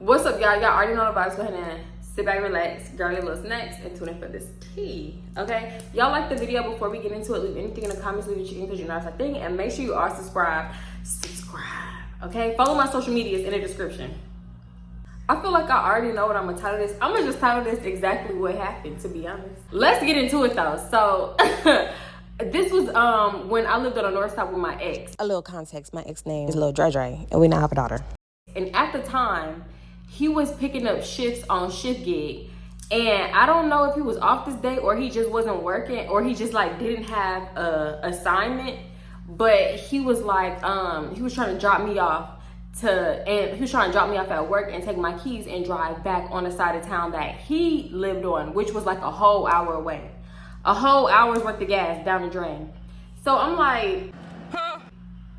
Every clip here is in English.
What's up, y'all? Y'all already know the vibes. Go ahead and sit back, relax, grab your little snacks, and tune in for this tea. Okay? Y'all like the video. Before we get into it, leave anything in the comments, leave your chicken because you know that's a thing. And make sure you are subscribed. Okay? Follow my social medias in the description. I feel like I already know what I'm gonna title this. I'm gonna just title this exactly what happened, to be honest. Let's get into it though. So this was when I lived on the north side with my ex. A little context, my ex name is Lil Dre Dre, and we now have a daughter. And at the time, he was picking up shifts on shift gig. And I don't know if he was off this day or he just wasn't working or he just like didn't have a assignment. But he was like, he was trying to drop me off at work and take my keys and drive back on the side of town that he lived on, which was like a whole hour away. A whole hour's worth of gas down the drain. So I'm like,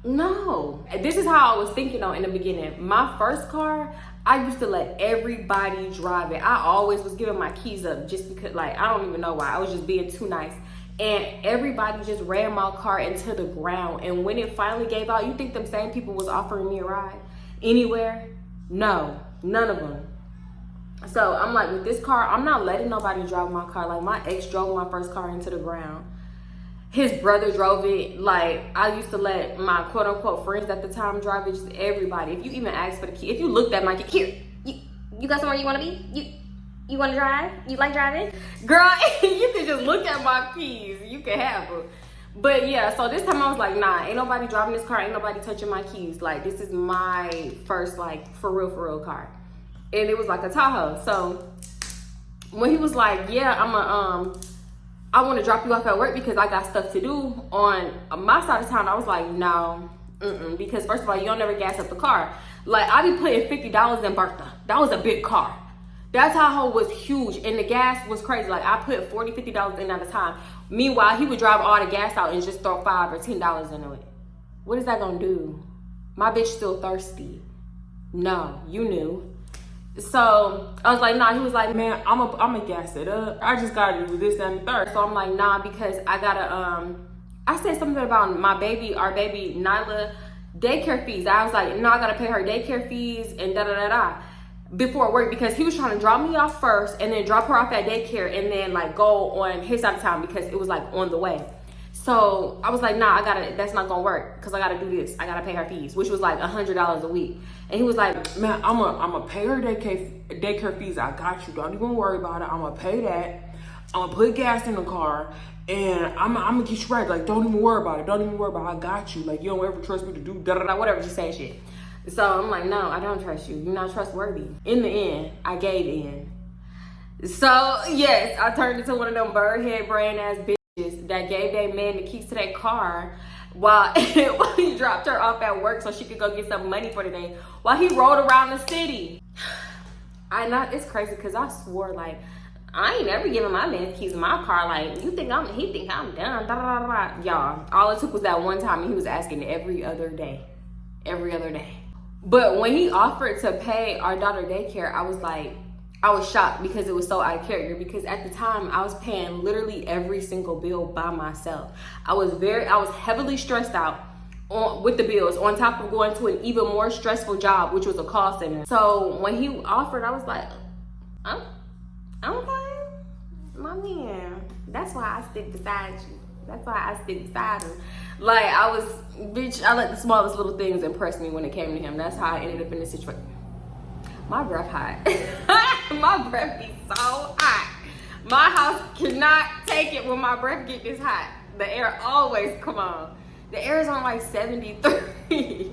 no. This is how I was thinking though in the beginning. My first car, I used to let everybody drive it. I always was giving my keys up just because, like, I don't even know why. I was just being too nice. And everybody just ran my car into the ground. And when it finally gave out, you think them same people was offering me a ride anywhere? No, none of them. So I'm like, with this car, I'm not letting nobody drive my car. Like, my ex drove my first car into the ground. His brother drove it. Like, I used to let my quote unquote friends at the time drive it, just everybody. If you even asked for the key, if you looked at my key, here, you got somewhere you want to be? You want to drive? You like driving? Girl, you can just look at my keys. You can have them. But yeah, so this time I was like, nah, ain't nobody driving this car. Ain't nobody touching my keys. Like, this is my first, like, for real car. And it was like a Tahoe. So when he was like, yeah, I want to drop you off at work because I got stuff to do on my side of town, I was like, no, because first of all, you don't never gas up the car. Like, I be putting $50 in Bertha. That was a big car. That Tahoe was huge and the gas was crazy. Like, I put $40, $50 in at a time. Meanwhile, he would drive all the gas out and just throw $5 or $10 into it. What is that gonna do? My bitch still thirsty. No, you knew. So I was like, nah. He was like, man, I'm a gas it up. I just gotta do this and the third. So I'm like, nah, because I gotta I said something about our baby Nyla daycare fees. I was like, no, I gotta pay her daycare fees and before work, because he was trying to drop me off first and then drop her off at daycare and then like go on his side of town because it was like on the way. So I was like, nah, that's not gonna work because I gotta do this. I gotta pay her fees, which was like $100 a week. And he was like, man, I'm gonna pay her daycare fees. I got you. Don't even worry about it. I'm gonna pay that. I'm gonna put gas in the car and I'm gonna get you right. Like, don't even worry about it. Don't even worry about it. I got you. Like, you don't ever trust me to do whatever, just say shit. So I'm like, no, I don't trust you. You're not trustworthy. In the end, I gave in. So yes, I turned into one of them birdhead brain ass bitches that gave that man the keys to that car while he dropped her off at work so she could go get some money for the day while he rode around the city. It's crazy because I swore, like, I ain't never giving my man keys to my car. Like, he think I'm done. Y'all, all it took was that one time and he was asking every other day. But when he offered to pay our daughter daycare, I was shocked because it was so out of character, because at the time I was paying literally every single bill by myself. I was heavily stressed out with the bills, on top of going to an even more stressful job, which was a call center. So when he offered, I was like, I'm okay, my man. That's why I stick beside you. That's why I stick beside him. Like, I let the smallest little things impress me when it came to him. That's how I ended up in this situation. My breath hot. My breath be so hot. My house cannot take it when my breath get this hot. The air always, come on. The air is on like 73.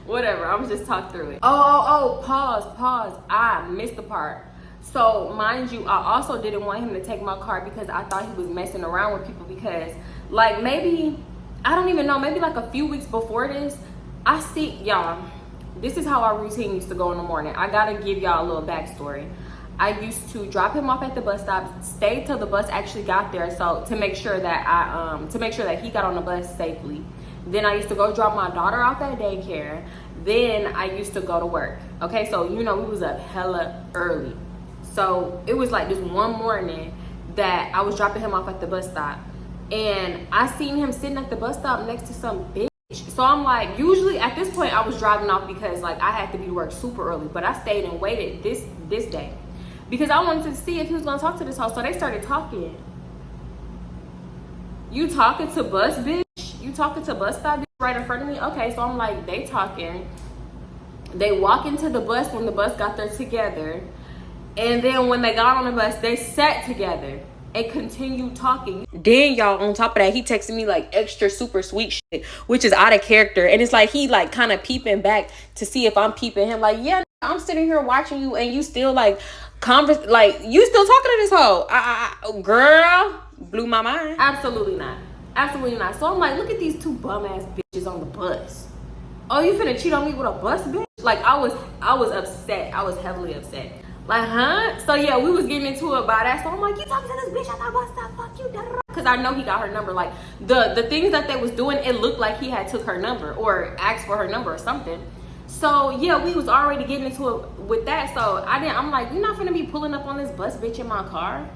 Whatever, I'm just talk through it. Pause. I missed the part. So mind you, I also didn't want him to take my car because I thought he was messing around with people, because like maybe, I don't even know, maybe like a few weeks before this, y'all, this is how our routine used to go in the morning. I gotta give y'all a little backstory. I used to drop him off at the bus stop, stay till the bus actually got there, so to make sure that he got on the bus safely. Then I used to go drop my daughter off at daycare. Then I used to go to work. Okay, so you know, we was up hella early. So it was like this one morning that I was dropping him off at the bus stop, and I seen him sitting at the bus stop next to some bitch So I'm like, usually at this point I was driving off because like I had to be to work super early, but I stayed and waited this day because I wanted to see if he was gonna talk to this hoe. So they started talking. You talking to bus bitch? You talking to bus stop bitch right in front of me? Okay, so I'm like, they talking. They walk into the bus when the bus got there together. And then when they got on the bus, they sat together and continued talking. Then y'all, on top of that, he texted me like extra super sweet shit, which is out of character. And it's like he like kind of peeping back to see if I'm peeping him. Like, yeah, I'm sitting here watching you and you still like like you still talking to this hoe. Girl, blew my mind. Absolutely not. Absolutely not. So I'm like, look at these two bum ass bitches on the bus. Oh, you finna cheat on me with a bus bitch? Like I was upset. I was heavily upset. Like, huh? So yeah, we was getting into it by that. So I'm like, you talking to this bitch at that bus stop? Fuck you, because I know he got her number. Like the things that they was doing, it looked like he had took her number or asked for her number or something. So yeah, we was already getting into it with that. So I'm like, you're not finna be pulling up on this bus bitch in my car.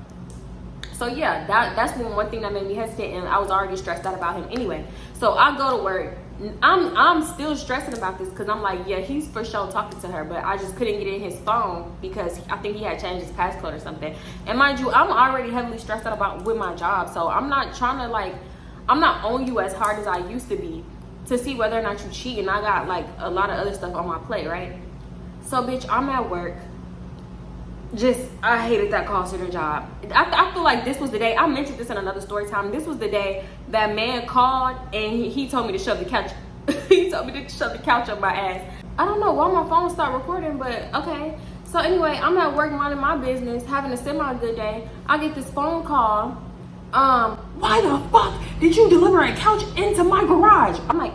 So yeah, that's one thing that made me hesitate, and I was already stressed out about him anyway. So I go to work. I'm still stressing about this because I'm like, yeah, he's for sure talking to her, but I just couldn't get in his phone because I think he had changed his passcode or something. And mind you, I'm already heavily stressed out with my job, so I'm not trying to like, I'm not on you as hard as I used to be to see whether or not you cheat, and I got like a lot of other stuff on my plate, right? So bitch, I'm at work. I hated that call center job. I feel like this was the day, I mentioned this in another story time, this was the day that man called and he told me to shove the couch. He told me to shove the couch up my ass. I don't know why my phone started recording, but okay. So anyway, I'm at work minding my business, having a semi-good day. I get this phone call. Why the fuck did you deliver a couch into my garage? I'm like,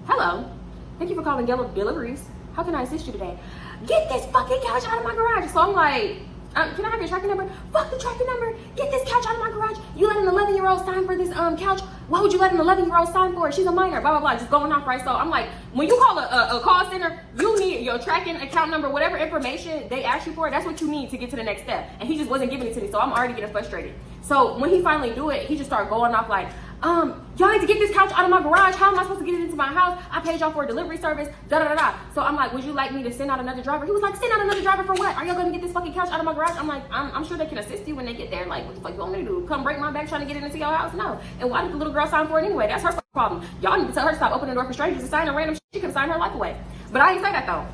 hello. Thank you for calling Yellow Deliveries. How can I assist you today? Get this fucking couch out of my garage. So I'm like, can I have your tracking number? Fuck the tracking number. Get this couch out of my garage. You let an 11-year-old sign for this couch. Why would you let an 11-year-old sign for it? She's a minor. Blah, blah, blah. Just going off, right? So I'm like, when you call a call center, you need your tracking account number, whatever information they ask you for, that's what you need to get to the next step. And he just wasn't giving it to me. So I'm already getting frustrated. So when he finally do it, he just started going off like, y'all need to get this couch out of my garage. How am I supposed to get it into my house? I paid y'all for a delivery service, da da da da. So I'm like, would you like me to send out another driver? He was like, send out another driver for what? Are y'all gonna get this fucking couch out of my garage? I'm like, I'm sure they can assist you when they get there. Like, what the fuck you want me to do? Come break my back trying to get it into your house? No. And why did the little girl sign for it anyway? That's her problem. Y'all need to tell her to stop opening the door for strangers and signing random shit. She could have signed her life away. But I didn't say that though.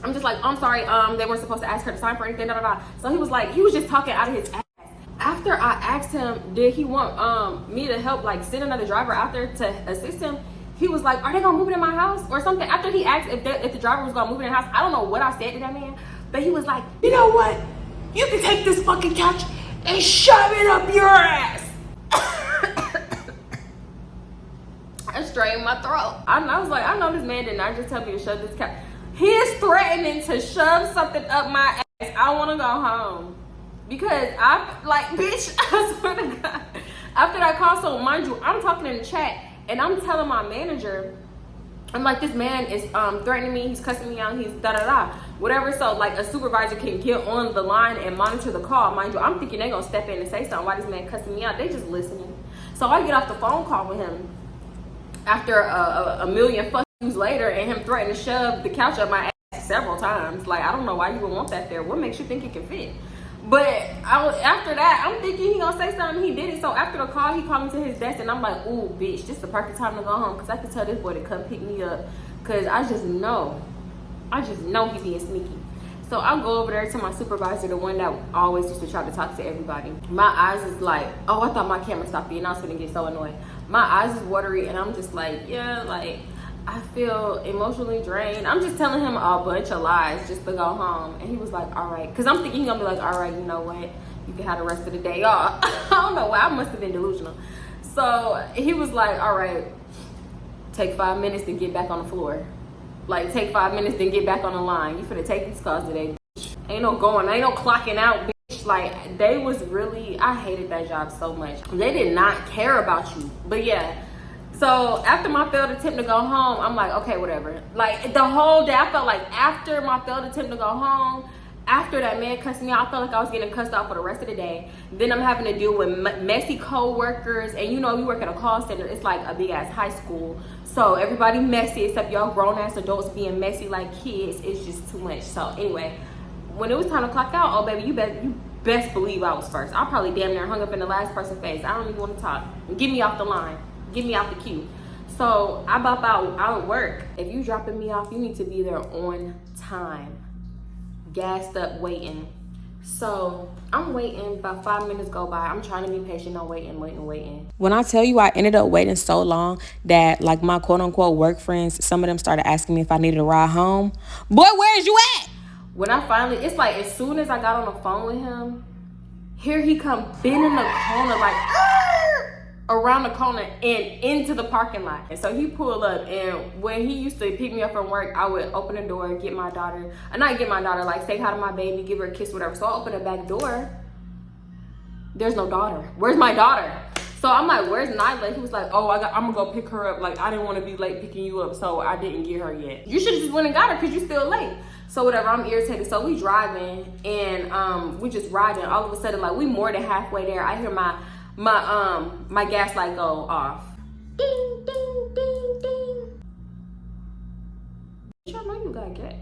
I'm just like, I'm sorry, they weren't supposed to ask her to sign for anything, da da da. So he was just talking out of his ass. After I asked him, did he want me to help like send another driver out there to assist him, he was like, are they gonna move it in my house or something? After he asked if the driver was gonna move it in the house, I don't know what I said to that man, but he was like, you know what? You can take this fucking couch and shove it up your ass. I straightened my throat. I was like, I know this man did not just tell me to shove this couch. He is threatening to shove something up my ass. I wanna go home. Because bitch, I swear to God. After that call, so mind you, I'm talking in the chat and I'm telling my manager, I'm like, this man is threatening me, he's cussing me out, he's da da da, whatever. So like a supervisor can get on the line and monitor the call. Mind you, I'm thinking they gonna step in and say something. Why this man cussing me out? They just listening. So I get off the phone call with him after a million fuck yous later and him threatening to shove the couch up my ass several times. Like, I don't know why you would want that there. What makes you think it can fit? But after that, I'm thinking he gonna say something. He did it. So after the call, he called me to his desk, and I'm like, "Ooh, bitch, this is the perfect time to go home." Cause I can tell this boy to come pick me up. Cause I just know he being sneaky. So I'll go over there to my supervisor, the one that always used to try to talk to everybody. My eyes is like, oh, I thought my camera stopped being. I was gonna get so annoyed. My eyes is watery, and I'm just like, yeah, like, I feel emotionally drained. I'm just telling him a bunch of lies just to go home. And he was like, all right. Because I'm thinking he's going to be like, all right, you know what? You can have the rest of the day off. I don't know why. I must have been delusional. So he was like, all right, take 5 minutes to get back on the floor. Like, take 5 minutes, then get back on the line. You finna take these calls today, bitch. Ain't no going. Ain't no clocking out, bitch. Like, they was really, I hated that job so much. They did not care about you. But yeah. So after my failed attempt to go home, I'm like, okay, whatever. Like the whole day, I felt like after my failed attempt to go home, After that man cussed me out, I felt like I was getting cussed out for the rest of the day. Then I'm having to deal with messy co-workers. And you know, we work at a call center. It's like a big ass high school. So everybody messy except y'all grown ass adults being messy like kids. It's just too much. So anyway, when it was time to clock out, oh baby, you best believe I was first. I probably damn near hung up in the last person's face. I don't even want to talk. Get me off the line. Get me out the queue. So I bop out of work. If you dropping me off, you need to be there on time. Gassed up, waiting. So I'm waiting. About 5 minutes go by. I'm trying to be patient. I'm waiting. When I tell you I ended up waiting so long that like my quote unquote work friends, some of them started asking me if I needed a ride home. Boy, where's you at? When I finally, it's like as soon as I got on the phone with him, here he come bending the corner like around the corner and into the parking lot. And so he pulled up, and when he used to pick me up from work, I would open the door, get my daughter, like say hi to my baby, give her a kiss, whatever. So I open the back door. There's no daughter. Where's my daughter? So I'm like, where's Nyla? He was like, oh, I'm gonna go pick her up. Like, I didn't want to be late picking you up, so I didn't get her yet. You should have just went and got her because you're still late. So whatever, I'm irritated. So we driving, and we just riding. All of a sudden, like, we more than halfway there. I hear my gas light go off. Ding, ding, ding, ding. I know you got gas.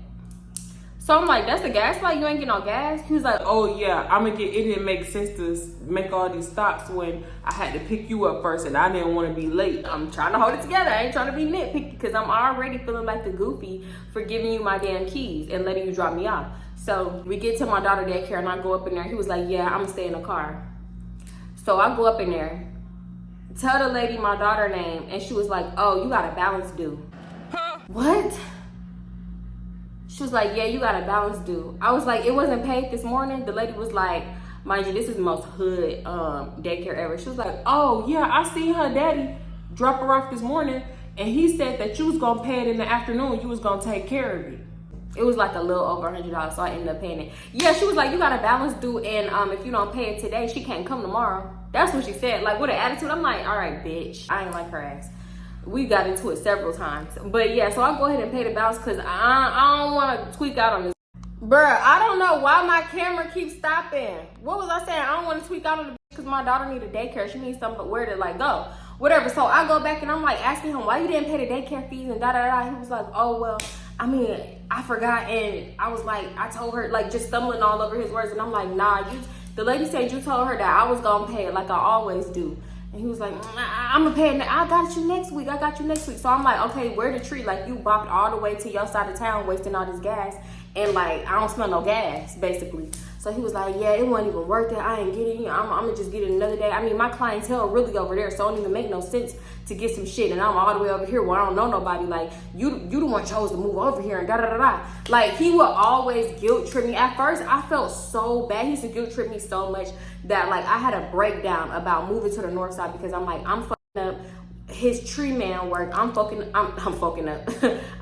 So I'm like, that's the gas light? You ain't get no gas? He was like, oh yeah, it didn't make sense to make all these stops when I had to pick you up first and I didn't want to be late. I'm trying to hold it together. I ain't trying to be nitpicky because I'm already feeling like the goofy for giving you my damn keys and letting you drop me off. So we get to my daughter daycare and I go up in there. He was like, yeah, I'm gonna stay in the car. So I go up in there, tell the lady my daughter name, and she was like, oh, you got a balance due. Huh? What? She was like, yeah, you got a balance due. I was like, it wasn't paid this morning. The lady was like, mind you, this is the most hood daycare ever. She was like, oh yeah, I seen her daddy drop her off this morning, and he said that you was gonna pay it in the afternoon. You was gonna take care of it. It was like a little over $100, so I ended up paying it. Yeah, she was like, you got a balance due, and if you don't pay it today, she can't come tomorrow. That's what she said, like with an attitude. I'm like, all right, bitch. I ain't like her ass. We got into it several times. But yeah, so I'll go ahead and pay the balance because I don't want to tweak out on this. Bruh, I don't know why my camera keeps stopping. What was I saying? I don't want to tweak out on the because my daughter needs a daycare. She needs somewhere to like go. Whatever. So I go back and I'm like asking him, why you didn't pay the daycare fees and da-da-da. He was like, oh, well, I mean, I forgot. And I was like, I told her, like just stumbling all over his words. And I'm like, nah, the lady said you told her that I was going to pay it like I always do. And he was like, I'm gonna pay it. I got you next week. So I'm like, okay, where the tree? Like you bopped all the way to your side of town, wasting all this gas, and like I don't smell no gas, basically. So he was like, yeah, it wasn't even worth it. I ain't getting it. I'm gonna just get it another day. I mean, my clientele really over there, so it don't even make no sense to get some shit. And I'm all the way over here where I don't know nobody. Like you the one chose to move over here and da da da da. Like he would always guilt trip me. At first, I felt so bad. He used to guilt trip me so much that like I had a breakdown about moving to the north side because I'm like, I'm fucking up his tree man work. I'm fucking up.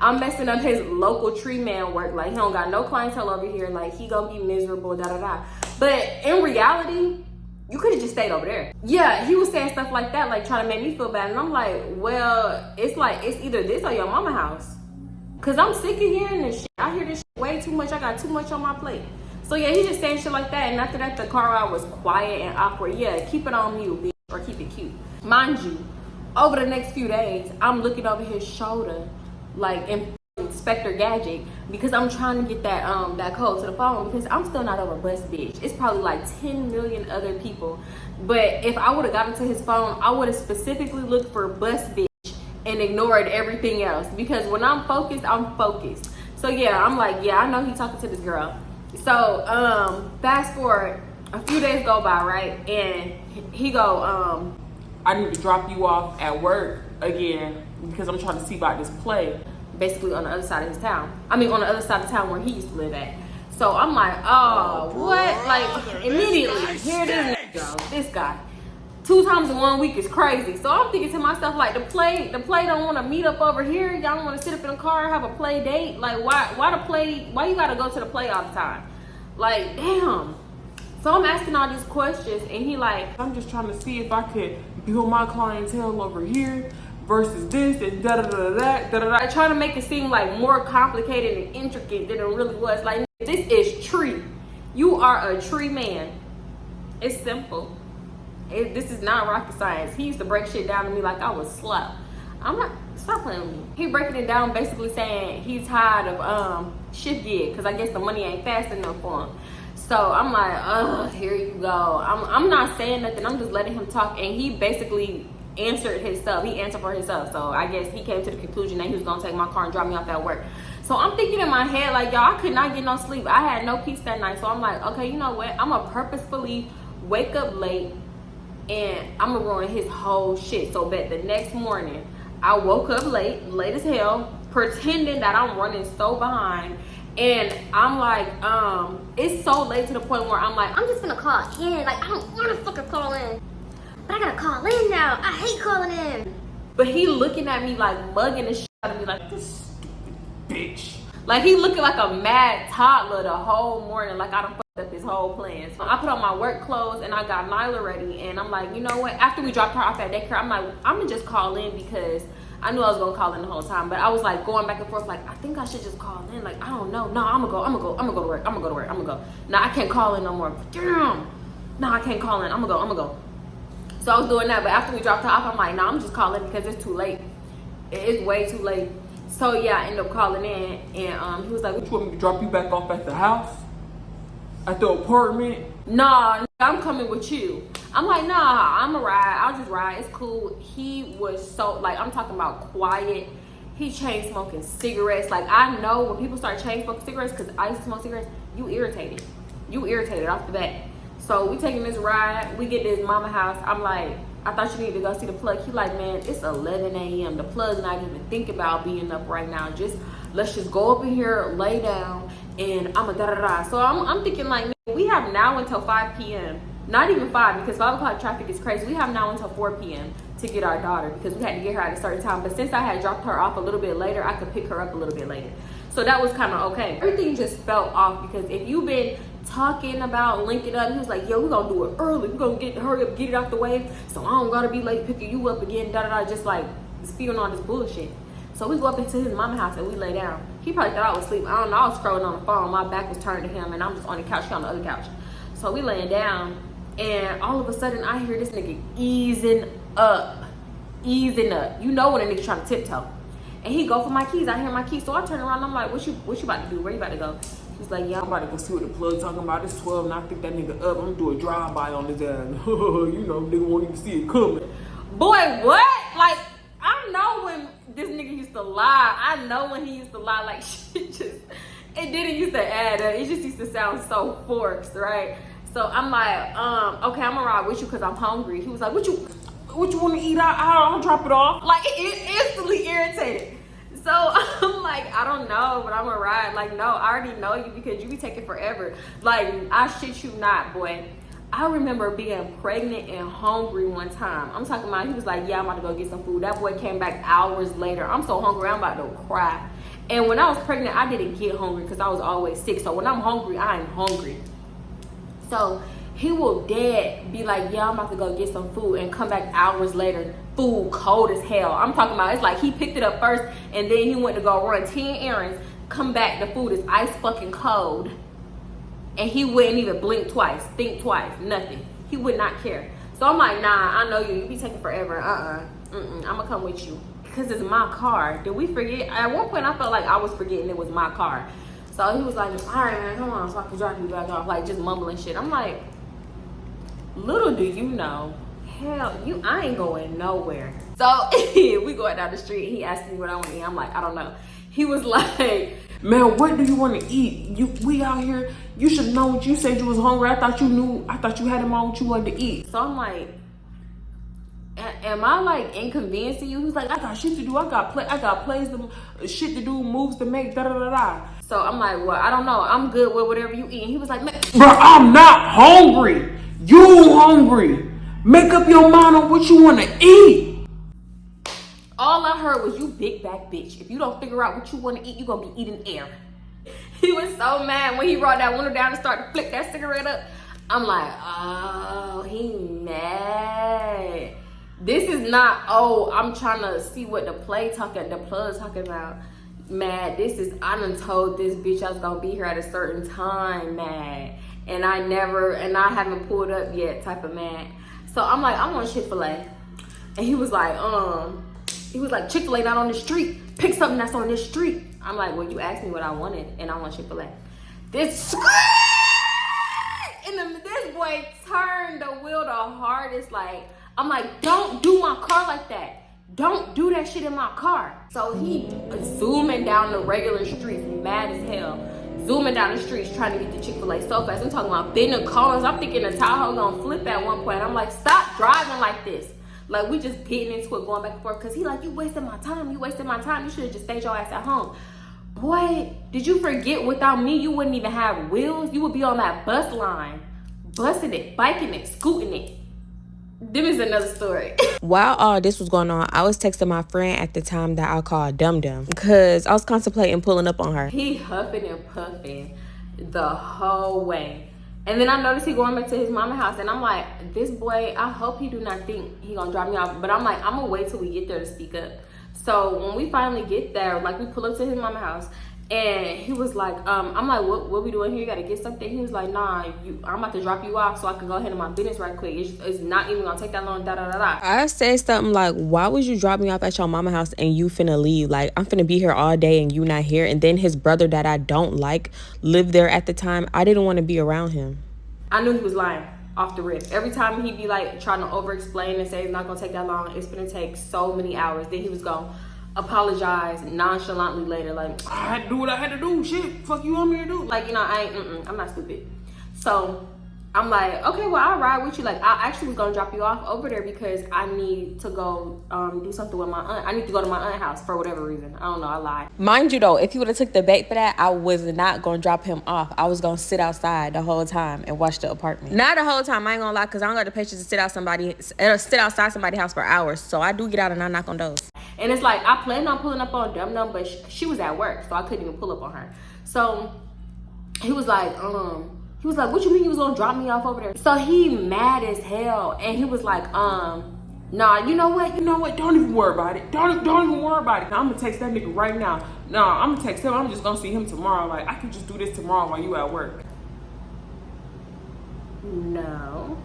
I'm messing up his local tree man work. Like he don't got no clientele over here. Like he gonna be miserable, da da da. But in reality, you could have just stayed over there. Yeah, he was saying stuff like that, like trying to make me feel bad. And I'm like, well, it's like it's either this or your mama house. Cause I'm sick of hearing this shit. I hear this shit way too much. I got too much on my plate. So yeah, he just saying shit like that. And after that, the car ride was quiet and awkward. Yeah, keep it on mute, bitch, or keep it cute. Mind you, over the next few days, I'm looking over his shoulder, like Inspector Gadget, because I'm trying to get that code to the phone because I'm still not over bus bitch. It's probably like 10 million other people. But if I would have gotten to his phone, I would have specifically looked for bus bitch and ignored everything else. Because when I'm focused, I'm focused. So yeah, I'm like, yeah, I know he talking to this girl. So fast forward, a few days go by, right? And he go, I need to drop you off at work again because I'm trying to see about this play. Basically on the other side of his town. I mean, on the other side of town where he used to live at. So I'm like, oh, what? Like, immediately, here it is, go. This guy. 2 times in 1 week is crazy. So I'm thinking to myself, like, the play don't want to meet up over here. Y'all don't want to sit up in the car and have a play date. Like, why you got to go to the play all the time? Like, damn. So I'm asking all these questions, and he like, I'm just trying to see if I could build my clientele over here versus this and da da da da da da. Trying to make it seem like more complicated and intricate than it really was. Like, this is tree. You are a tree man. It's simple. This is not rocket science. He used to break shit down to me like I was slow. I'm not, stop playing with me. He breaking it down basically saying he's tired of shift gig because I guess the money ain't fast enough for him. So I'm like, ugh, here you go. I'm not saying nothing. I'm just letting him talk. And he basically answered himself. He answered for himself. So I guess he came to the conclusion that he was going to take my car and drop me off at work. So I'm thinking in my head, like, y'all, I could not get no sleep. I had no peace that night. So I'm like, okay, you know what? I'm going to purposefully wake up late and I'm going to ruin his whole shit. So that the next morning, I woke up late as hell, pretending that I'm running so behind. And I'm like, it's so late to the point where I'm like, I'm just gonna call in. Like, I don't wanna fucking call in. But I gotta call in now. I hate calling in. but he looking at me like mugging the shit out of me like, this bitch. Like, he looking like a mad toddler the whole morning, like I done fucked up his whole plan. So I put on my work clothes and I got Nyla ready. And I'm like, you know what? After we dropped her off at daycare, I'm like, I'm gonna just call in because I knew I was gonna call in the whole time, but I was like going back and forth, like, I think I should just call in. Like, I don't know. No, I'm gonna go to work. No, I can't call in no more. Damn. No, I can't call in. I'm gonna go. So I was doing that, but after we dropped her off, I'm like, no, I'm just calling because it's too late. It's way too late. So yeah, I ended up calling in, and he was like, You want me to drop you back off at the house? At the apartment? nah, I'm coming with you. I'm like, nah, I'm a ride. I'll just ride. It's cool. He was so, like, I'm talking about quiet. He chain smoking cigarettes. Like, I know when people start chain smoking cigarettes, because I used to smoke cigarettes, you irritated. You irritated off the bat. So we taking this ride. We get to his mama house. I'm like, I thought you needed to go see the plug. He like, man, it's 11 a.m. The plug's not even thinking about being up right now. Let's just go up in here, lay down, and I'm a da-da-da. So I'm thinking like, we have now until 5 p.m. Not even 5, because 5 o'clock traffic is crazy. We have now until 4 p.m. to get our daughter because we had to get her at a certain time. But since I had dropped her off a little bit later, I could pick her up a little bit later. So that was kind of okay. Everything just felt off because if you've been talking about linking up, he was like, yo, we're going to do it early. We're going to hurry up, get it out the way. So I don't got to be late picking you up again, da-da-da, just like spewing all this bullshit. So we go up into his mama house and we lay down. He probably thought I was asleep. I don't know. I was scrolling on the phone. My back was turned to him and I'm just on the couch. He on the other couch. So we laying down and all of a sudden I hear this nigga easing up. You know when a nigga trying to tiptoe. And he go for my keys. I hear my keys. So I turn around and I'm like, what you about to do? Where you about to go? He's like, yeah, I'm about to go see what the plug talking about. It's 12 and I think that nigga up. I'm gonna do a drive-by on his ass. You know, nigga won't even see it coming. Boy, what? Like, I know when this nigga used to lie. I know when he used to lie, like, shit just, it didn't used to add up. It just used to sound so forced, right? So I'm like, okay, I'm gonna ride with you because I'm hungry. He was like, what you want to eat? I'll drop it off. Like, it instantly irritated. So I'm like, I don't know, but I'm gonna ride. Like, no, I already know you because you be taking forever. Like, I shit you not, boy. I remember being pregnant and hungry one time. I'm talking about, he was like, yeah, I'm about to go get some food. That boy came back hours later. I'm so hungry, I'm about to cry. And when I was pregnant, I didn't get hungry because I was always sick. So when I'm hungry, I am hungry. So he will dead be like, yeah, I'm about to go get some food and come back hours later, food cold as hell. I'm talking about, it's like he picked it up first and then he went to go run 10 errands, come back, the food is ice fucking cold. And he wouldn't even blink twice, think twice, nothing. He would not care. So I'm like, nah, I know you be taking forever. I'm gonna come with you. Because it's my car. Did we forget? At one point I felt like I was forgetting it was my car. So he was like, all right, man, come on, so I can drop you back off. Like, just mumbling shit. I'm like, little do you know, hell, I ain't going nowhere. So we going down the street. He asked me what I want to eat. I'm like, I don't know. He was like, man, what do you want to eat? We out here. You should know what you said you was hungry. I thought you knew. I thought you had in mind what you wanted to eat. so I'm like, am I like inconveniencing you? He's like, I got shit to do. I got plays to shit to do, moves to make, da da da da. So I'm like, well, I don't know. I'm good with whatever you eat. And he was like, man, bro, I'm not hungry. You hungry. Make up your mind on what you want to eat. all I heard was, you big back bitch. If you don't figure out what you want to eat, you gonna be eating air. He was so mad when he brought that window down and started to flick that cigarette up. I'm like, oh, he mad. This is not, oh, I'm trying to see what the plug's talking about. Mad, this is, I done told this bitch I was gonna be here at a certain time, mad. and I haven't pulled up yet type of mad. So I'm like, I want Chick-fil-A. And he was like, Chick-fil-A not on the street. Pick something that's on this street. I'm like, well, you asked me what I wanted, and I want Chick-fil-A. This boy turned the wheel the hardest. Like, I'm like, don't do my car like that. Don't do that shit in my car. So he zooming down the regular streets, mad as hell. Zooming down the streets trying to get to Chick-fil-A so fast. I'm talking about bending corners. I'm thinking the Tahoe gonna flip at one point. I'm like, stop driving like this. Like, we just getting into it, going back and forth. Because he like, you wasting my time. You wasting my time. You should have just stayed your ass at home. Boy, did you forget without me, you wouldn't even have wheels? You would be on that bus line, busting it, biking it, scooting it. Them is another story. While all this was going on, I was texting my friend at the time that I called Dum Dum because I was contemplating pulling up on her. He huffing and puffing the whole way. And then I noticed he going back to his mama's house. And I'm like, this boy, I hope he do not think he gonna drop me off. But I'm like, I'm gonna wait till we get there to speak up. So when we finally get there, like, we pull up to his mama's house. And he was like, I'm like, what we doing here? You gotta get something? He was like, nah, I'm about to drop you off so I can go handle my business right quick. It's not even gonna take that long, da-da-da-da. I said something like, why would you drop me off at your mama's house and you finna leave? Like, I'm finna be here all day and you not here. And then his brother that I don't like lived there at the time. I didn't want to be around him. I knew he was lying off the rip. Every time he'd be like trying to over-explain and say it's not gonna take that long, it's gonna take so many hours. Then he was gonna apologize nonchalantly later, like, I had to do what I had to do. Shit, fuck you want me to do? like, you know, I'm not stupid. So I'm like, okay, well, I'll ride with you. Like, I actually was gonna drop you off over there because I need to go do something with my aunt. I need to go to my aunt's house for whatever reason. I don't know, I lied. Mind you though, if he would have took the bait for that, I was not gonna drop him off. I was gonna sit outside the whole time and watch the apartment. Not the whole time, I ain't gonna lie, because I don't got the patience to sit outside somebody's house for hours. So I do get out and I knock on doors. And it's like, I planned on pulling up on Dum Dum, but she was at work, so I couldn't even pull up on her. So he was like, what you mean you was gonna drop me off over there? So he mad as hell, and he was like, nah, you know what? Don't even worry about it. Don't even worry about it. I'm gonna text that nigga right now. No, I'm gonna text him. I'm just gonna see him tomorrow. Like, I can just do this tomorrow while you at work. No.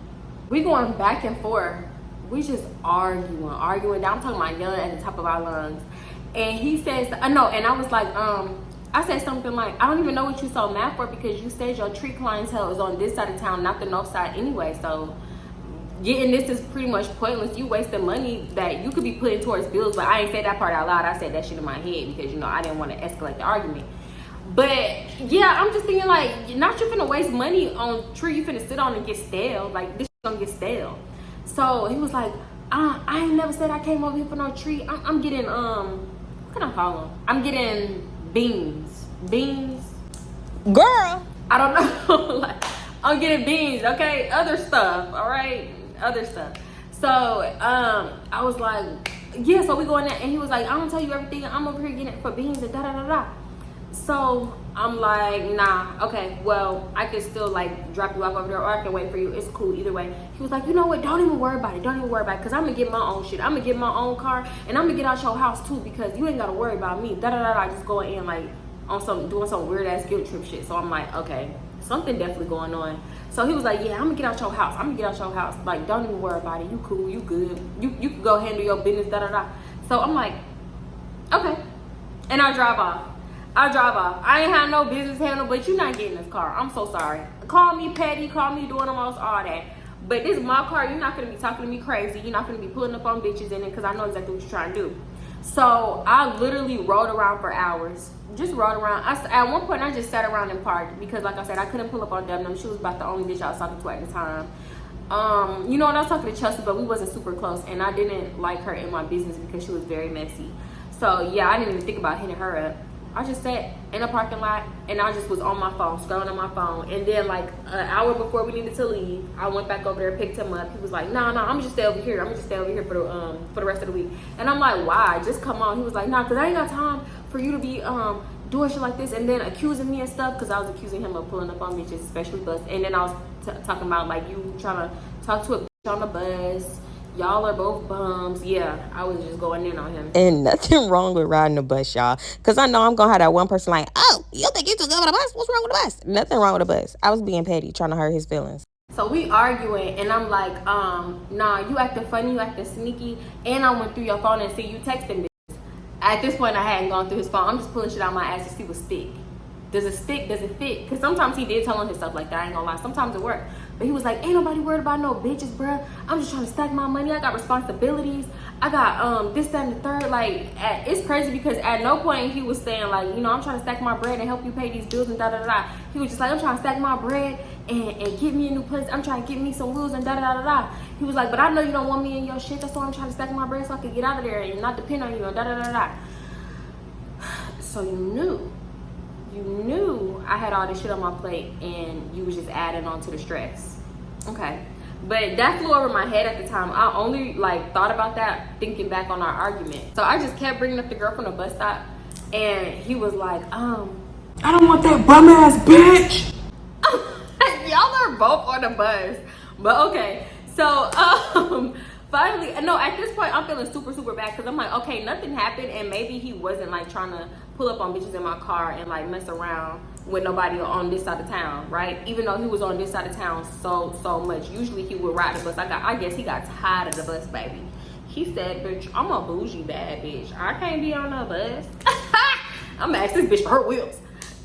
We going back and forth. We just arguing. Now I'm talking about yelling at the top of our lungs. And he says, no, and I was like, I said something like, I don't even know what you so mad for because you said your tree clientele is on this side of town, not the north side anyway. So getting this is pretty much pointless. You wasting money that you could be putting towards bills. But I ain't say that part out loud. I said that shit in my head because, you know, I didn't want to escalate the argument. But yeah, I'm just thinking like, not you finna waste money on tree you finna sit on and get stale. Like, this shit gonna get stale. So he was like, I ain't never said I came over here for no tree. I'm getting, what can I call them? I'm getting beans. Girl, I don't know. Like, I'm getting beans, okay? Other stuff, all right? Other stuff. So I was like, yeah, so we going there. And he was like, I'm gonna tell you everything. I'm over here getting it for beans and da-da-da-da. So I'm like, nah, okay, well, I can still like drop you off over there or I can wait for you. It's cool either way. He was like, you know what? Don't even worry about it. Because I'm going to get my own shit. I'm going to get my own car and I'm going to get out your house too because you ain't got to worry about me. Da-da-da-da. Just going in like on doing some weird ass guilt trip shit. So I'm like, okay, something definitely going on. So he was like, yeah, I'm going to get out your house. Like, don't even worry about it. You cool. You good. You can go handle your business. Da-da-da. So I'm like, okay. And I drive off. I ain't have no business handle, but you're not getting this car. I'm so sorry. Call me petty, call me doing the most, all that. But this is my car. You're not going to be talking to me crazy. You're not going to be pulling up on bitches in it because I know exactly what you're trying to do. So I literally rode around for hours. Just rode around. At one point, I just sat around and parked because, like I said, I couldn't pull up on Dum Dum. She was about the only bitch I was talking to at the time. You know, and I was talking to Chelsea, but we wasn't super close. And I didn't like her in my business because she was very messy. So, yeah, I didn't even think about hitting her up. I just sat in a parking lot and I just was on my phone, scrolling on my phone. And then like an hour before we needed to leave, I went back over there, picked him up. He was like, nah, I'm gonna just stay over here. For the rest of the week. And I'm like, why? Just come on. He was like, nah, because I ain't got time for you to be doing shit like this and then accusing me and stuff because I was accusing him of pulling up on bitches, especially bus. And then I was talking about like you trying to talk to a bitch on the bus. Y'all are both bums. Yeah, I was just going in on him. And nothing wrong with riding the bus, y'all. Because I know I'm going to have that one person like, oh, you think you too good with a bus? What's wrong with the bus? Nothing wrong with the bus. I was being petty, trying to hurt his feelings. So we arguing, and I'm like, nah, you acting funny, you acting sneaky, and I went through your phone and see you texting bitches. At this point, I hadn't gone through his phone. I'm just pulling shit out my ass to see what stick. Does it stick? Does it fit? Because sometimes he did tell on himself like that. I ain't gonna lie. Sometimes it worked. But he was like, ain't nobody worried about no bitches, bruh. I'm just trying to stack my money. I got responsibilities. I got this, that, and the third. Like, it's crazy because at no point he was saying like, you know, I'm trying to stack my bread and help you pay these bills and da da da. He was just like, I'm trying to stack my bread and get me a new place. I'm trying to get me some wheels and da da da da. He was like, but I know you don't want me in your shit. That's why I'm trying to stack my bread so I can get out of there and not depend on you and da da da da. So you knew I had all this shit on my plate and you was just adding on to the stress. Okay, but that flew over my head at the time. I only like thought about that thinking back on our argument. So I just kept bringing up the girl from the bus stop, and he was like, I don't want that bum ass bitch. y'all are both on the bus. But okay, so finally, no, at this point I'm feeling super bad because I'm like, okay, nothing happened, and maybe he wasn't like trying to pull up on bitches in my car and like mess around with nobody on this side of town, right? Even though he was on this side of town so much. Usually he would ride the bus. I guess he got tired of the bus, baby. He said, bitch, I'm a bougie bad bitch. I can't be on the bus. I'm gonna ask this bitch for her wheels.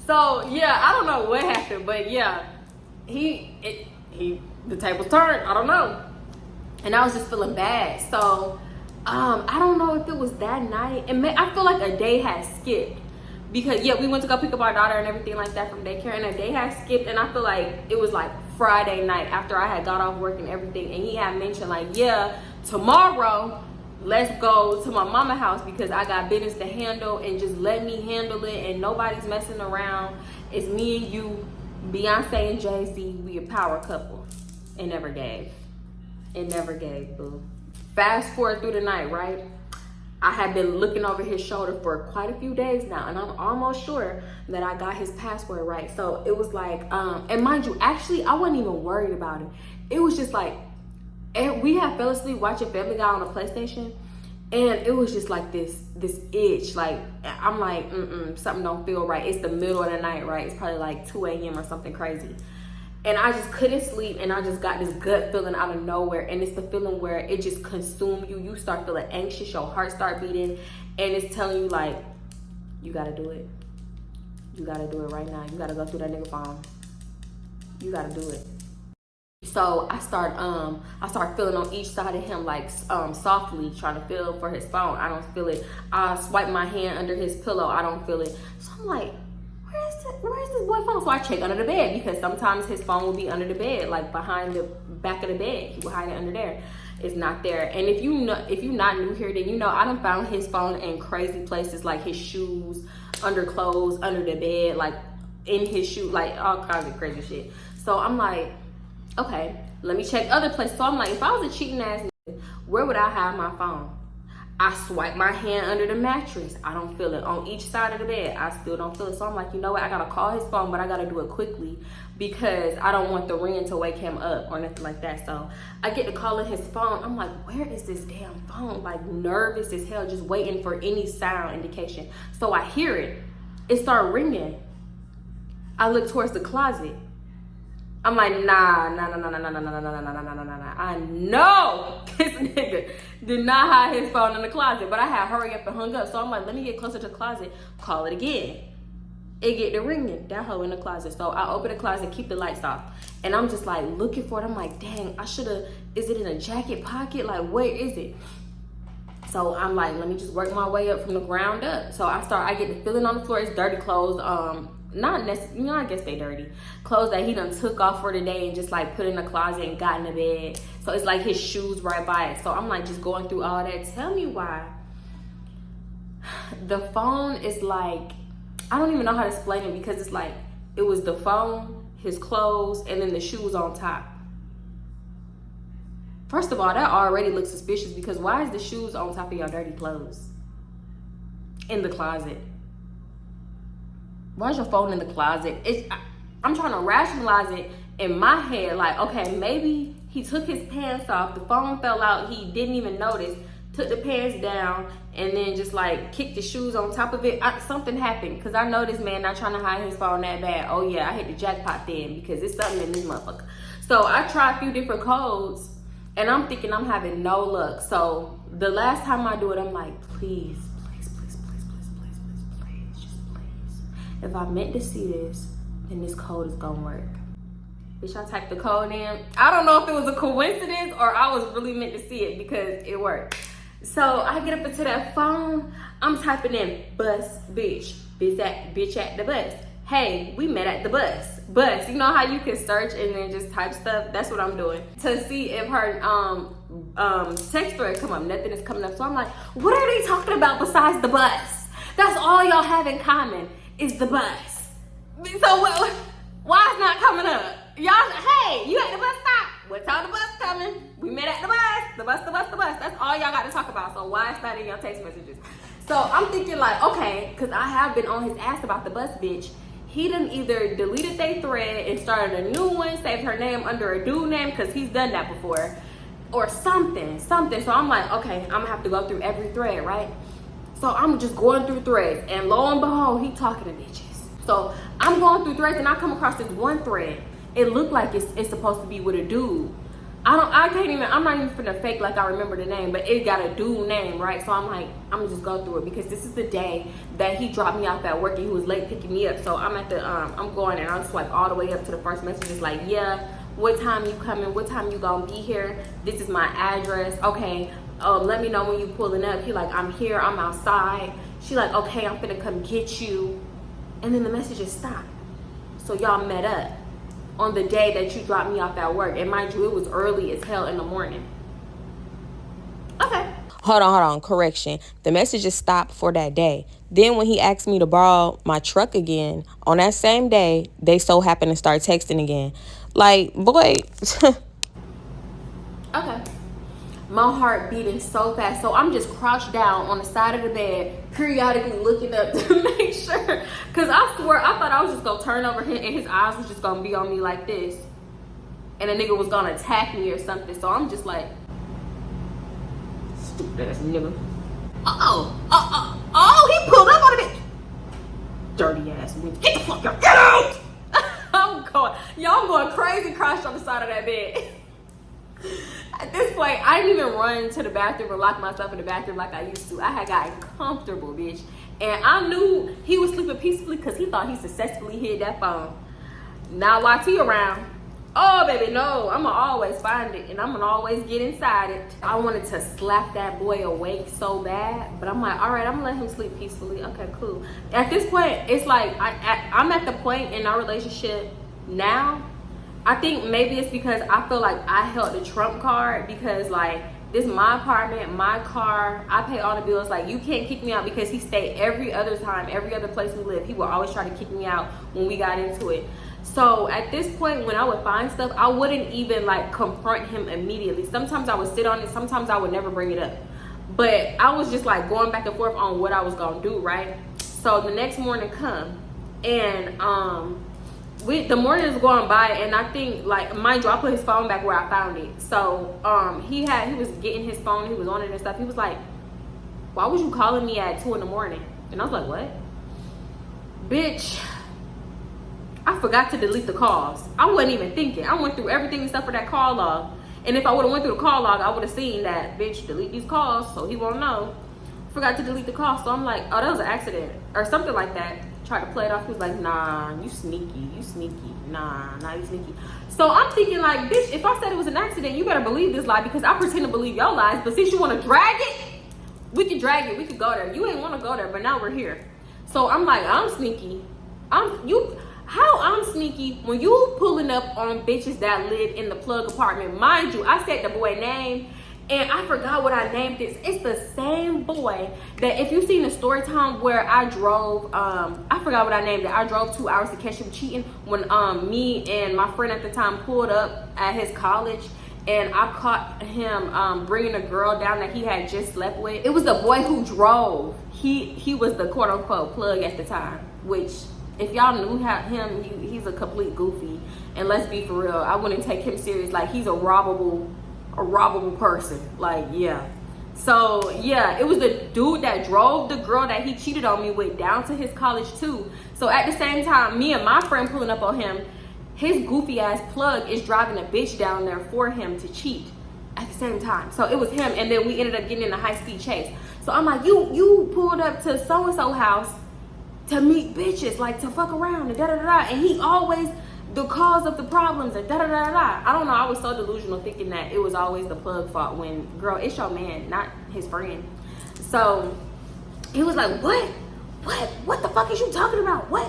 So yeah, I don't know what happened, but yeah, the tables turned. I don't know. And I was just feeling bad. So I don't know if it was that night. I feel like a day had skipped. Because yeah, we went to go pick up our daughter and everything like that from daycare, and a day had skipped, and I feel like it was like Friday night after I had got off work and everything, and he had mentioned like, yeah, tomorrow let's go to my mama house because I got business to handle, and just let me handle it, and nobody's messing around. It's me and you, Beyonce and Jay-Z, we a power couple. It never gave. It never gave, boo. Fast forward through the night, right? I had been looking over his shoulder for quite a few days now, and I'm almost sure that I got his password right. So it was like, and mind you, actually, I wasn't even worried about it. It was just like, and we had fell asleep watching Family Guy on the PlayStation, and it was just like this itch. Like, I'm like, something don't feel right. It's the middle of the night, right? It's probably like 2 a.m. or something crazy. And I just couldn't sleep, and I just got this gut feeling out of nowhere, and it's the feeling where it just consumed you. You start feeling anxious, your heart start beating, and it's telling you like, you gotta do it. You gotta do it right now. You gotta go through that nigga phone. You gotta do it. So I start feeling on each side of him, like softly trying to feel for his phone. I don't feel it. I swipe my hand under his pillow. I don't feel it. So I'm like, where's this boy phone? So I check under the bed, because sometimes his phone will be under the bed, like behind the back of the bed. He will hide it under there. It's not there. And if you're not new here, then you know I done found his phone in crazy places, like his shoes, under clothes, under the bed, like in his shoe, like all kinds of crazy shit. So I'm like, okay, let me check other places. So I'm like, if I was a cheating ass nigga, where would I hide my phone? I swipe my hand under the mattress. I don't feel it. On each side of the bed, I still don't feel it. So I'm like, you know what? I gotta call his phone, but I gotta do it quickly because I don't want the ring to wake him up or nothing like that. So I get to calling his phone. I'm like, where is this damn phone? Like nervous as hell, just waiting for any sound indication. So I hear it. It started ringing. I look towards the closet. I'm like, nah. I know this nigga did not hide his phone in the closet, but I had hurry up and hung up. So I'm like, let me get closer to the closet, call it again. It get the ringing, that hoe in the closet. So I open the closet, keep the lights off. And I'm just like looking for it. I'm like, dang, I should've, is it in a jacket pocket? Like, where is it? So I'm like, let me just work my way up from the ground up. So I get the feeling on the floor. It's dirty clothes. Not necessarily, you know, I guess they dirty clothes that he done took off for the day and just like put in the closet and got in the bed. So it's like his shoes right by it. So I'm like just going through all that. Tell me why the phone is like, I don't even know how to explain it, because it's like it was the phone, his clothes, and then the shoes on top. First of all, that already looks suspicious, because why is the shoes on top of your dirty clothes in the closet? Why is your phone in the closet? I'm trying to rationalize it, in my head, like, okay, maybe he took his pants off, the phone fell out, he didn't even notice, took the pants down, and then just like kicked the shoes on top of it. Something happened, because I know this man not trying to hide his phone that bad. Oh yeah, I hit the jackpot then, because it's something in this motherfucker. So I tried a few different codes, and I'm thinking I'm having no luck. So the last time I do it, I'm like, please, just please. If I meant to see this, then this code is gonna work. Bitch, I typed the code in. I don't know if it was a coincidence or I was really meant to see it, because it worked. So I get up into that phone, I'm typing in bus, bitch at the bus. Hey, we met at the bus. You know how you can search and then just type stuff? That's what I'm doing to see if her text story come up. Nothing is coming up. So I'm like, what are they talking about besides the bus? That's all y'all have in common is the bus. So why is not coming up? Y'all, hey, you at the bus stop? What time the bus coming? We met at the bus. The bus. That's all y'all got to talk about. So why is that in your text messages? So I'm thinking like, okay, because I have been on his ass about the bus, bitch. He done either deleted their thread and started a new one, saved her name under a dude name, because he's done that before, or something. So I'm like, okay, I'm gonna have to go through every thread, right? So I'm just going through threads, and lo and behold, he talking to bitches. So I'm going through threads, and I come across this one thread. It looked like it's supposed to be with a dude. I'm not even finna fake like I remember the name, but it got a dude name, right? So I'm like, I'm gonna just go through it, because this is the day that he dropped me off at work and he was late picking me up. So I'm at the, I'm going and I'll swipe all the way up to the first message. It's like, yeah, what time you coming? What time you gonna be here? This is my address. Okay, let me know when you pulling up. He like, I'm here, I'm outside. She like, okay, I'm finna come get you. And then the messages stopped. So y'all met up on the day that you dropped me off at work. And mind you, it was early as hell in the morning. Okay. Hold on. Correction. The messages stopped for that day. Then when he asked me to borrow my truck again, on that same day, they so happened to start texting again. Like, boy. Okay. My heart beating so fast. So I'm just crouched down on the side of the bed, periodically looking up to make sure. Because I swear, I thought I was just going to turn over him and his eyes was just going to be on me like this. And a nigga was going to attack me or something. So I'm just like, stupid ass nigga. He pulled up on a bitch. Dirty ass bitch. Get the fuck out. Get out! I'm going crazy crouched on the side of that bed. At this point, I didn't even run to the bathroom or lock myself in the bathroom like I used to. I had gotten comfortable, bitch. And I knew he was sleeping peacefully because he thought he successfully hid that phone. Now YT around. Oh, baby, no. I'm going to always find it, and I'm going to always get inside it. I wanted to slap that boy awake so bad, but I'm like, all right, I'm going to let him sleep peacefully. Okay, cool. At this point, it's like I'm at the point in our relationship now. I think maybe it's because I feel like I held the trump card, because like, this is my apartment, my car, I pay all the bills. Like, you can't kick me out, because he stayed every other time, every other place we live. He would always try to kick me out when we got into it. So at this point, when I would find stuff, I wouldn't even like confront him immediately. Sometimes I would sit on it, sometimes I would never bring it up. But I was just like going back and forth on what I was gonna do, right? So the next morning come, and the morning is going by, and I think, like, mind you, I put his phone back where I found it. So he was getting his phone, he was on it and stuff. He was like, why was you calling me at 2 in the morning? And I was like, what? Bitch, I forgot to delete the calls. I wasn't even thinking. I went through everything except for that call log. And if I would have went through the call log, I would have seen that, bitch, delete these calls so he won't know. Forgot to delete the call. So I'm like, oh, that was an accident or something like that. Tried to play it off. He was like, nah, you sneaky. Nah, you sneaky. So I'm thinking like, bitch, if I said it was an accident, you better believe this lie, because I pretend to believe your lies. But since you want to drag it, we can drag it. We could go there. You ain't want to go there, but now we're here. So I'm like, I'm sneaky. How I'm sneaky when you pulling up on bitches that live in the plug apartment. Mind you, I said the boy name, and I forgot what I named this. It's the same boy that, if you've seen the story time where I drove, I forgot what I named it. I drove 2 hours to catch him cheating when me and my friend at the time pulled up at his college, and I caught him bringing a girl down that he had just slept with. It was the boy who drove. He was the quote unquote plug at the time, which, if y'all knew him, he's a complete goofy. And let's be for real, I wouldn't take him serious. Like, he's a robbable person. Like, yeah. So yeah, it was the dude that drove the girl that he cheated on me with down to his college too. So at the same time, me and my friend pulling up on him, his goofy ass plug is driving a bitch down there for him to cheat at the same time. So it was him, and then we ended up getting in a high-speed chase. So I'm like, you pulled up to so-and-so house to meet bitches, like to fuck around and da-da-da-da. And he always the cause of the problems and da-da-da-da-da. I don't know, I was so delusional thinking that it was always the plug fault when, girl, it's your man, not his friend. So he was like, what the fuck is you talking about? What?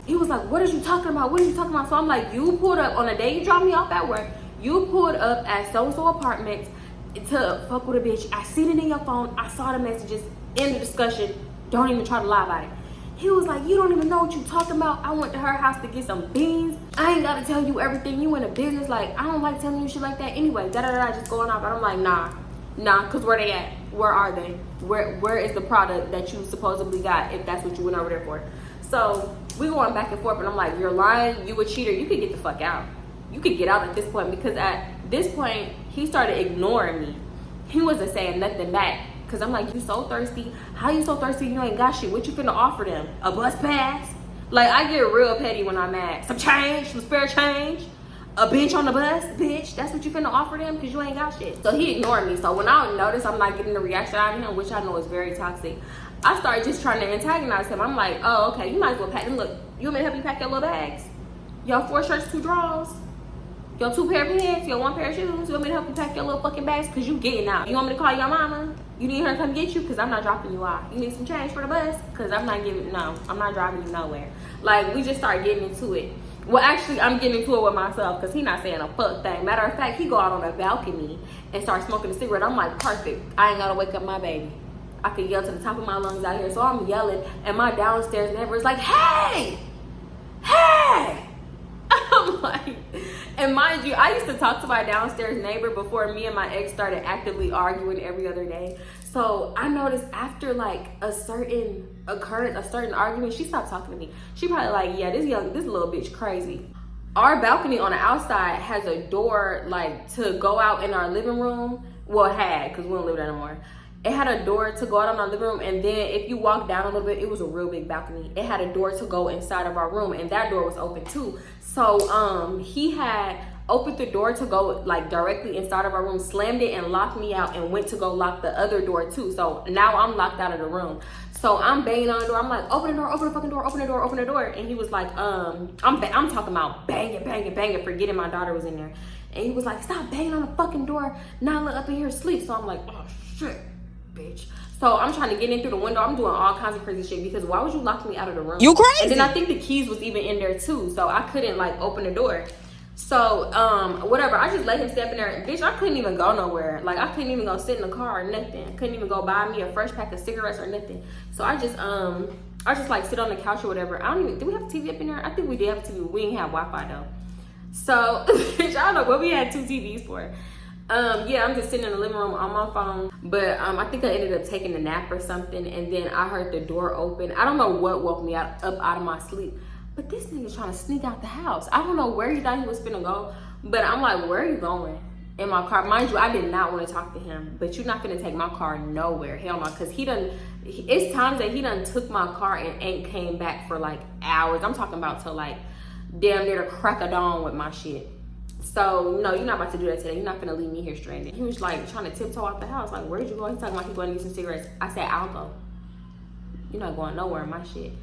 He was like, what are you talking about? What are you talking about? So I'm like, you pulled up on a day you dropped me off at work. You pulled up at so-and-so apartment to fuck with a bitch. I seen it in your phone. I saw the messages in the discussion. Don't even try to lie about it. He was like, you don't even know what you talking about. I went to her house to get some beans. I ain't gotta tell you everything. You in a business. Like, I don't like telling you shit like that anyway. Da-da-da-da, just going off. But I'm like, nah, cause where they at? Where are they? Where is the product that you supposedly got if that's what you went over there for? So we going back and forth, and I'm like, you're lying, you a cheater, you could get the fuck out. You could get out at this point, because at this point, he started ignoring me. He wasn't saying nothing back. Cause I'm like, you so thirsty. How you so thirsty? You ain't got shit. What you finna offer them? A bus pass? Like, I get real petty when I'm mad. Some change, some spare change, a bench on the bus, bitch. That's what you finna offer them? Cause you ain't got shit. So he ignored me. So when I notice I'm not getting the reaction out of him, which I know is very toxic, I started just trying to antagonize him. I'm like, oh, okay, you might as well pack them. Look, you want me to help you pack your little bags? Your 4 shirts, 2 drawers, your 2 pair of pants, your 1 pair of shoes. You want me to help you pack your little fucking bags? Cause you getting out. You want me to call your mama? You need her to come get you? Cause I'm not dropping you off. You need some change for the bus? Cause I'm not driving you nowhere. Like, we just started getting into it. Well, actually, I'm getting into it with myself, because he not saying a fuck thing. Matter of fact, he go out on a balcony and start smoking a cigarette. I'm like, perfect. I ain't gotta wake up my baby. I can yell to the top of my lungs out here. So I'm yelling, and my downstairs neighbor is like, hey! I'm like, and mind you, I used to talk to my downstairs neighbor before me and my ex started actively arguing every other day. So I noticed after like a certain occurrence, a certain argument, she stopped talking to me. She probably like, yeah, this little bitch crazy. Our balcony on the outside has a door like to go out in our living room. Well, it had, because we don't live there anymore. It had a door to go out in our living room, and then if you walk down a little bit, it was a real big balcony. It had a door to go inside of our room, and that door was open too. So he had opened the door to go like directly inside of our room, slammed it and locked me out, and went to go lock the other door too. So now I'm locked out of the room. So I'm banging on the door. I'm like, open the door, open the fucking door, open the door, open the door. And he was like, I'm talking about banging, forgetting my daughter was in there. And he was like, stop banging on the fucking door. Now let up in here sleep. So I'm like, oh shit, bitch. So I'm trying to get in through the window. I'm doing all kinds of crazy shit, because why would you lock me out of the room? You crazy. And then I think the keys was even in there too. So I couldn't like open the door. So whatever, I just let him step in there. Bitch, I couldn't even go nowhere. Like, I couldn't even go sit in the car or nothing. Couldn't even go buy me a fresh pack of cigarettes or nothing. So I just like sit on the couch or whatever. Do we have a TV up in there? I think we did have a TV. We didn't have Wi-Fi though. So bitch, I don't know what we had 2 TVs for. Yeah, I'm just sitting in the living room on my phone. But I think I ended up taking a nap or something, and then I heard the door open. I don't know what woke me up out of my sleep. But this nigga's trying to sneak out the house. I don't know where he thought he was finna go, but I'm like, where are you going? In my car. Mind you, I did not want to talk to him, but you're not finna take my car nowhere. Hell no, because it's times that he done took my car and ain't came back for like hours. I'm talking about till like damn near the crack of dawn with my shit. So no, you're not about to do that today. You're not finna leave me here stranded. He was like trying to tiptoe out the house. Like, where'd you go? He's talking about he's going to get some cigarettes. I said, I'll go. You're not going nowhere in my shit.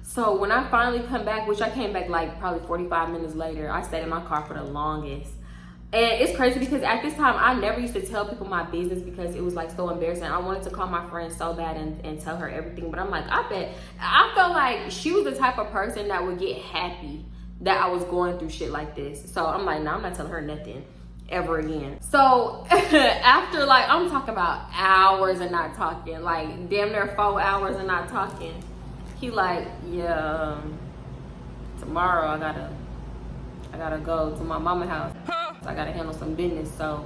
So when I finally come back, which I came back like probably 45 minutes later, I stayed in my car for the longest. And it's crazy because at this time, I never used to tell people my business because it was like so embarrassing. I wanted to call my friend so bad and tell her everything. But I'm like, I felt like she was the type of person that would get happy that I was going through shit like this. So I'm like, nah, I'm not telling her nothing ever again. So after like, I'm talking about hours and not talking, like damn near 4 hours and not talking. He like, yeah, tomorrow I gotta go to my mama's house. So I gotta handle some business. So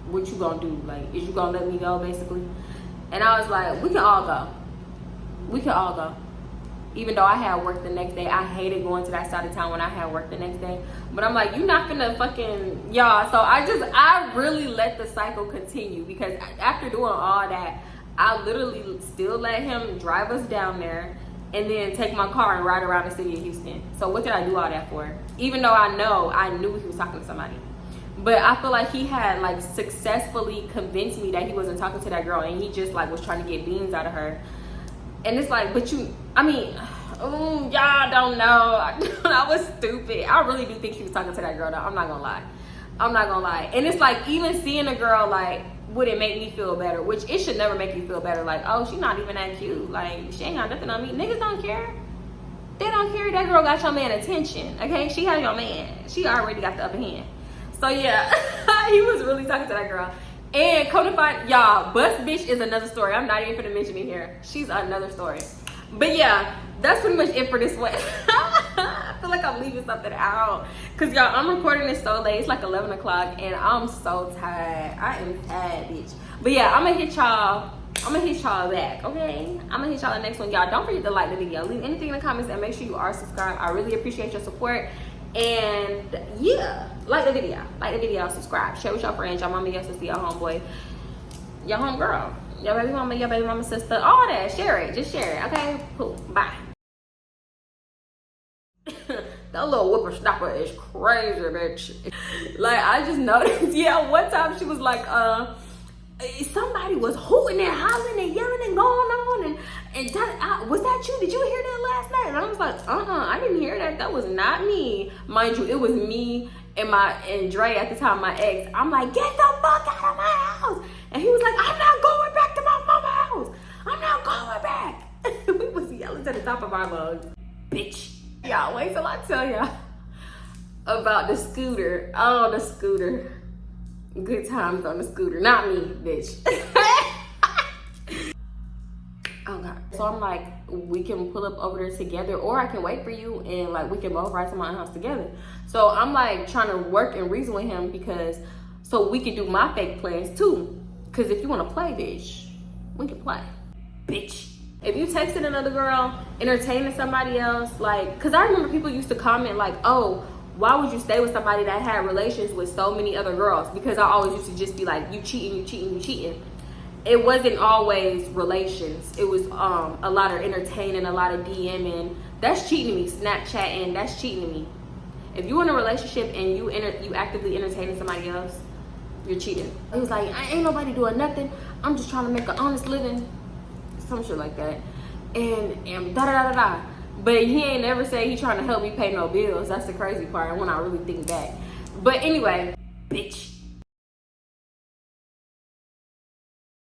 what you gonna do? Like, is you gonna let me go basically? And I was like, we can all go. Even though I had work the next day, I hated going to that side of town when I had work the next day. But I'm like, you not finna fucking, y'all. So I really let the cycle continue, because after doing all that, I literally still let him drive us down there and then take my car and ride around the city of Houston. So what did I do all that for? Even though I knew he was talking to somebody. But I feel like he had like successfully convinced me that he wasn't talking to that girl, and he just like was trying to get beans out of her. And it's like, but y'all don't know. I was stupid. I really do think he was talking to that girl though. I'm not gonna lie. And it's like, even seeing a girl, like, would it make me feel better? Which it should never make you feel better. Like, oh, she's not even that cute. Like, she ain't got nothing on me. Niggas don't care. They don't care. That girl got your man attention. Okay, she had your man. She already got the upper hand. So yeah, he was really talking to that girl. And come to find, y'all, bus bitch is another story. I'm not even gonna mention it here. She's another story. But yeah, that's pretty much it for this one. I feel like I'm leaving something out, cause y'all, I'm recording this so late. It's like 11 o'clock and I'm so tired. I am tired, bitch. But yeah, I'm gonna hit y'all back, okay? I'm gonna hit y'all the next one. Y'all, don't forget to like the video, leave anything in the comments, and make sure you are subscribed. I really appreciate your support. And yeah, like the video, subscribe, share with your friends, your mama, your sister, your homeboy, your homegirl, your baby mama, sister, all that. Share it, just share it, okay? Cool, bye. That little whippersnapper is crazy, bitch. Like, I just noticed, yeah, one time she was like, somebody was hooting and hollering and yelling and going on, and was that you? Did you hear that last night? And I was like, I didn't hear that. That was not me. Mind you, it was me and Dre at the time, my ex. I'm like, get the fuck out of my house. And he was like, I'm not going back to my mama's house. I'm not going back. We was yelling to the top of our lungs. Bitch. Y'all, wait till I tell y'all about the scooter. Oh, the scooter. Good times on the scooter. Not me, bitch. Oh God. So I'm like, we can pull up over there together, or I can wait for you and like we can both ride to my house together. So I'm like trying to work and reason with him, because so we can do my fake plans too. Cause if you wanna play, bitch, we can play. Bitch. If you texting another girl, entertaining somebody else, like, cause I remember people used to comment like, oh, why would you stay with somebody that had relations with so many other girls? Because I always used to just be like, you cheating. It wasn't always relations. It was a lot of entertaining, a lot of DMing. That's cheating to me. Snapchatting, that's cheating to me. If you're in a relationship and you actively entertaining somebody else, you're cheating. He was like, I ain't nobody doing nothing. I'm just trying to make an honest living. Some shit like that. And da-da-da-da-da. But he ain't never said he trying to help me pay no bills. That's the crazy part when I really think back. But anyway, bitch.